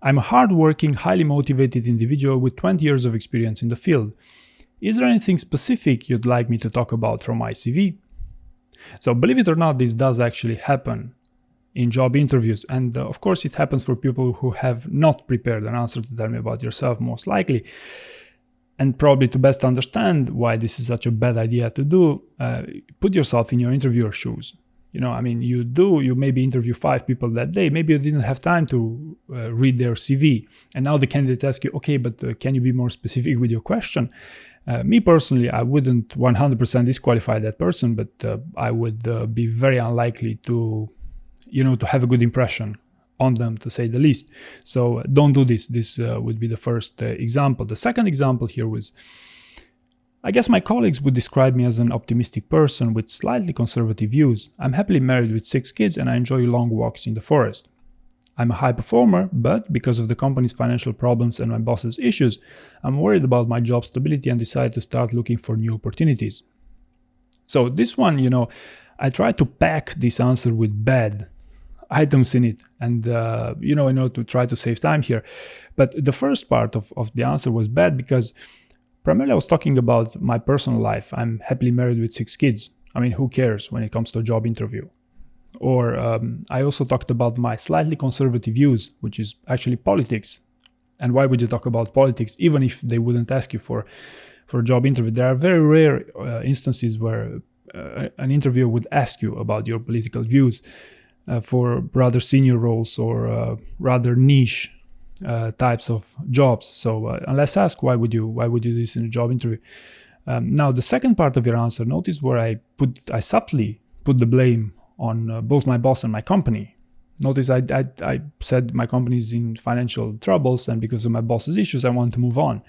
I'm a hardworking, highly motivated individual with 20 years of experience in the field. Is there anything specific you'd like me to talk about from my CV? So believe it or not, this does actually happen in job interviews. And of course, it happens for people who have not prepared an answer to tell me about yourself, most likely. And probably to best understand why this is such a bad idea to do, put yourself in your interviewer's shoes. You maybe interview 5 people that day. Maybe you didn't have time to read their CV. And now the candidate asks you, okay, but can you be more specific with your question? Me personally, I wouldn't 100% disqualify that person, but I would be very unlikely to have a good impression on them, to say the least. So don't do this. This would be the first example. The second example here was, I guess my colleagues would describe me as an optimistic person with slightly conservative views. I'm happily married with 6 kids and I enjoy long walks in the forest. I'm a high performer, but because of the company's financial problems and my boss's issues, I'm worried about my job stability and decided to start looking for new opportunities. So this one, I tried to pack this answer with bad items in it and, in order to try to save time here. But the first part of the answer was bad because primarily I was talking about my personal life. I'm happily married with 6 kids. I mean, who cares when it comes to a job interview? Or I also talked about my slightly conservative views, which is actually politics. And why would you talk about politics, even if they wouldn't ask you for a job interview? There are very rare instances where an interviewer would ask you about your political views for rather senior roles or rather niche types of jobs. So unless asked, why would you do this in a job interview? Now, the second part of your answer, notice where I subtly put the blame on both my boss and my company. Notice I said my company is in financial troubles and because of my boss's issues, I want to move on.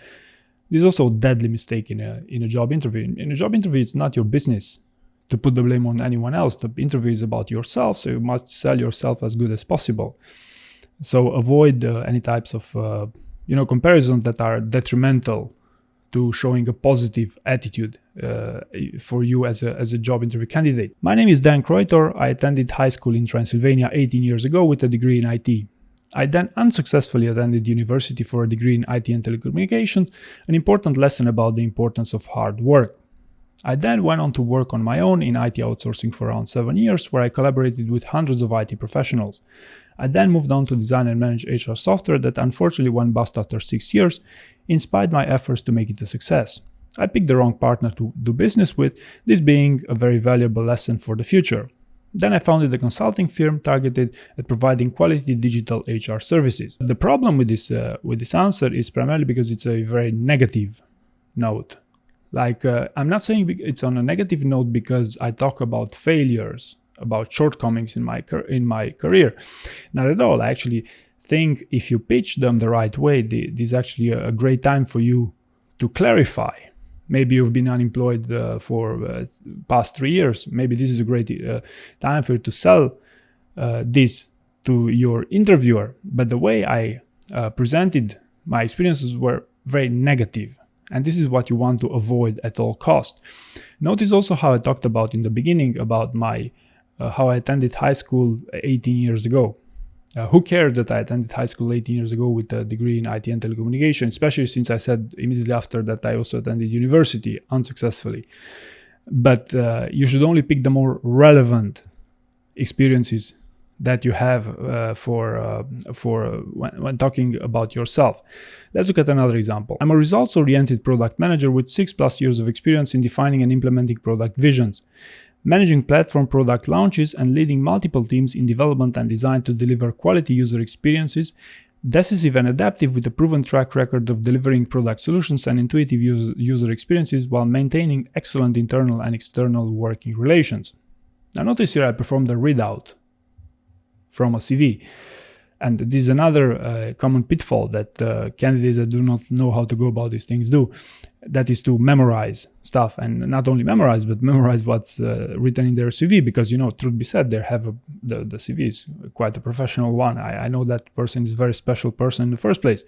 This is also a deadly mistake in a job interview. In a job interview, it's not your business to put the blame on anyone else. The interview is about yourself, so you must sell yourself as good as possible. So avoid any types of comparisons that are detrimental to showing a positive attitude for you as a job interview candidate. My name is Dan Kreuter. I attended high school in Transylvania 18 years ago with a degree in IT. I then unsuccessfully attended university for a degree in IT and telecommunications, an important lesson about the importance of hard work. I then went on to work on my own in IT outsourcing for around 7 years, where I collaborated with hundreds of IT professionals. I then moved on to design and manage HR software that unfortunately went bust after 6 years, in spite of my efforts to make it a success. I picked the wrong partner to do business with, this being a very valuable lesson for the future. Then I founded a consulting firm targeted at providing quality digital HR services. The problem with this answer is primarily because it's a very negative note. I'm not saying it's on a negative note because I talk about failures, about shortcomings in my career. Not at all. I actually think if you pitch them the right way, this is actually a great time for you to clarify. Maybe you've been unemployed for past 3 years. Maybe this is a great time for you to sell this to your interviewer. But the way I presented my experiences were very negative. And this is what you want to avoid at all costs. Notice also how I talked about in the beginning about how I attended high school 18 years ago. Who cared that I attended high school 18 years ago with a degree in IT and telecommunication, especially since I said immediately after that I also attended university unsuccessfully. But you should only pick the more relevant experiences that you have when talking about yourself. Let's look at another example. I'm a results-oriented product manager with 6+ years of experience in defining and implementing product visions, managing platform product launches, and leading multiple teams in development and design to deliver quality user experiences, decisive and adaptive with a proven track record of delivering product solutions and intuitive user experiences while maintaining excellent internal and external working relations. Now notice here I performed a readout from a CV. And this is another common pitfall that candidates that do not know how to go about these things do. That is to memorize stuff, and not only memorize, but memorize what's written in their CV, because, truth be said, the CV is quite a professional one. I know that person is a very special person in the first place.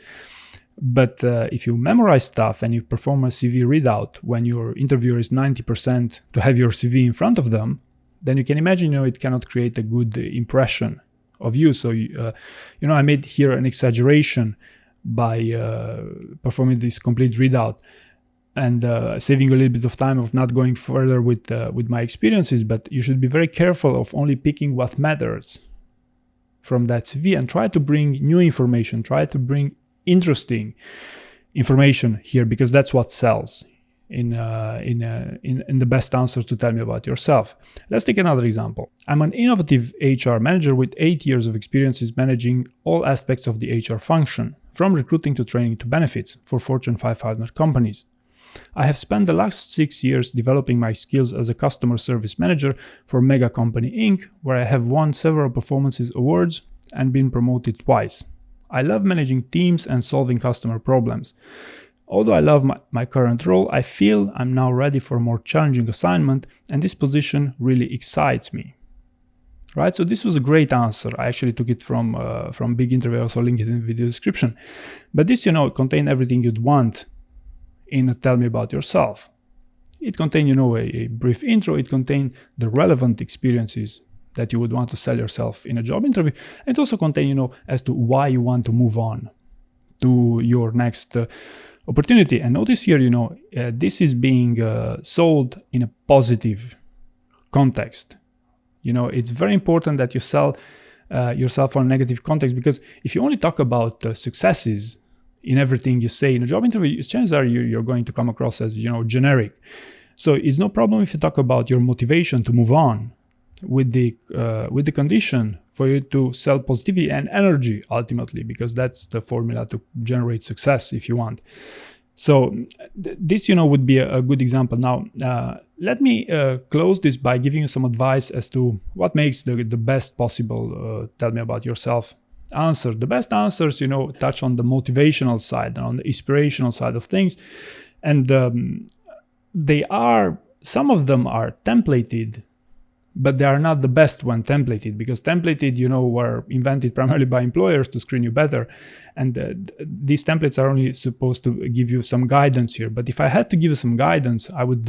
But if you memorize stuff and you perform a CV readout when your interviewer is 90% to have your CV in front of them, then you can imagine, it cannot create a good impression of you. So, I made here an exaggeration by performing this complete readout and saving a little bit of time of not going further with my experiences. But you should be very careful of only picking what matters from that CV and try to bring new information, try to bring interesting information here, because that's what sells in the best answer to tell me about yourself. Let's take another example. I'm an innovative HR manager with 8 years of experiences managing all aspects of the HR function, from recruiting to training to benefits, for Fortune 500 companies. I have spent the last 6 years developing my skills as a customer service manager for Mega Company Inc., where I have won several performances awards and been promoted twice. I love managing teams and solving customer problems. Although I love my current role, I feel I'm now ready for a more challenging assignment, and this position really excites me. Right, so this was a great answer. I actually took it from Big Interview, also linked it in the video description. But this, contained everything you'd want in a Tell Me About Yourself. It contained, a brief intro. It contained the relevant experiences that you would want to sell yourself in a job interview. And it also contained, as to why you want to move on to your next opportunity. And notice here, this is being sold in a positive context. It's very important that you sell yourself on a negative context, because if you only talk about successes in everything you say in a job interview, chances are you're going to come across as, generic. So it's no problem if you talk about your motivation to move on, with the condition for you to sell positivity and energy ultimately, because that's the formula to generate success if you want. So this, would be a good example. Now, let me close this by giving you some advice as to what makes the best possible Tell Me About Yourself answer. The best answers, touch on the motivational side, on the inspirational side of things. And some of them are templated, but they are not the best when templated, because templated, were invented primarily by employers to screen you better. And these templates are only supposed to give you some guidance here. But if I had to give you some guidance, I would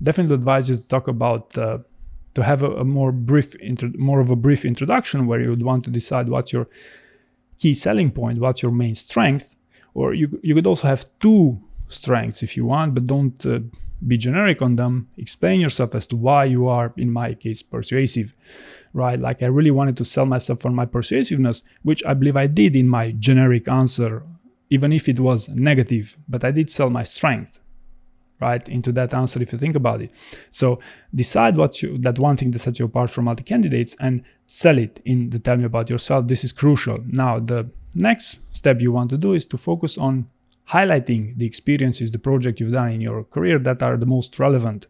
definitely advise you to talk about, to have a more of a brief introduction, where you would want to decide what's your key selling point, what's your main strength. Or you could also have 2 strengths if you want, but don't be generic on them. Explain yourself as to why you are, in my case, persuasive, right? Like, I really wanted to sell myself on my persuasiveness, which I believe I did in my generic answer, even if it was negative, but I did sell my strength, right, into that answer, if you think about it. So decide that one thing that sets you apart from other candidates, and sell it in the Tell Me About Yourself. This is crucial. Now, the next step you want to do is to focus on highlighting the experiences, the project you've done in your career that are the most relevant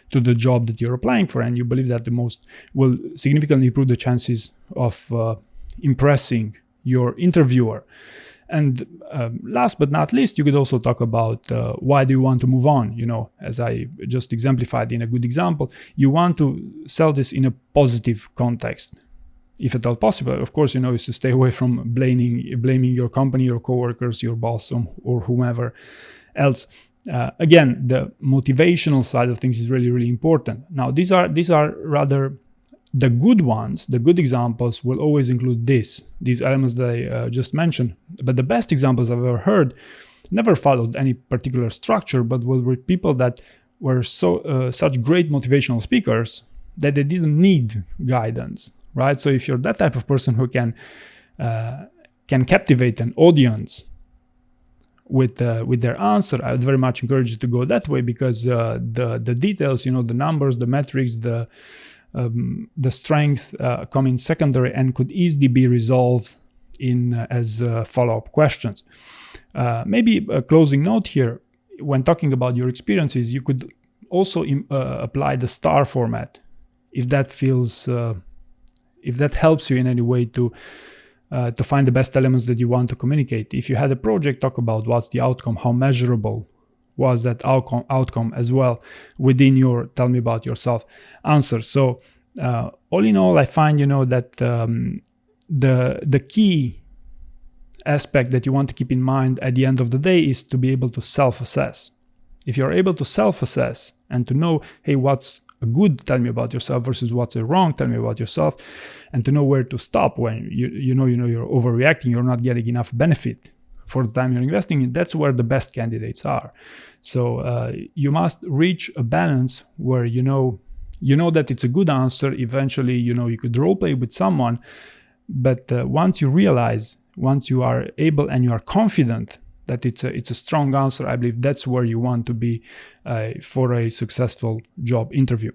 to the job that you're applying for, and you believe that the most will significantly improve the chances of impressing your interviewer. And last but not least, you could also talk about why do you want to move on. As I just exemplified in a good example, you want to sell this in a positive context, if at all possible. Of course, is to stay away from blaming your company, your coworkers, your boss, or whomever else. Again, the motivational side of things is really, really important. Now, these are rather the good ones. The good examples will always include these elements that I just mentioned. But the best examples I've ever heard never followed any particular structure, but were people that were such great motivational speakers that they didn't need guidance. Right, so if you're that type of person who can captivate an audience with their answer, I would very much encourage you to go that way, because the details, the numbers, the metrics, the strength come in secondary and could easily be resolved as follow-up questions. Maybe a closing note here: when talking about your experiences, you could also apply the STAR format, if that feels. If that helps you in any way to find the best elements that you want to communicate. If you had a project, talk about what's the outcome, how measurable was that outcome as well within your Tell Me About Yourself answer. So all in all, I find that the key aspect that you want to keep in mind at the end of the day is to be able to self-assess. If you're able to self-assess and to know, hey, what's a good tell me about yourself versus what's a wrong tell me about yourself, and to know where to stop when you know you're overreacting, you're not getting enough benefit for the time you're investing in. That's where the best candidates are. So you must reach a balance where you know that it's a good answer. Eventually, you could role play with someone, but once you are able and you are confident that it's a strong answer, I believe that's where you want to be for a successful job interview.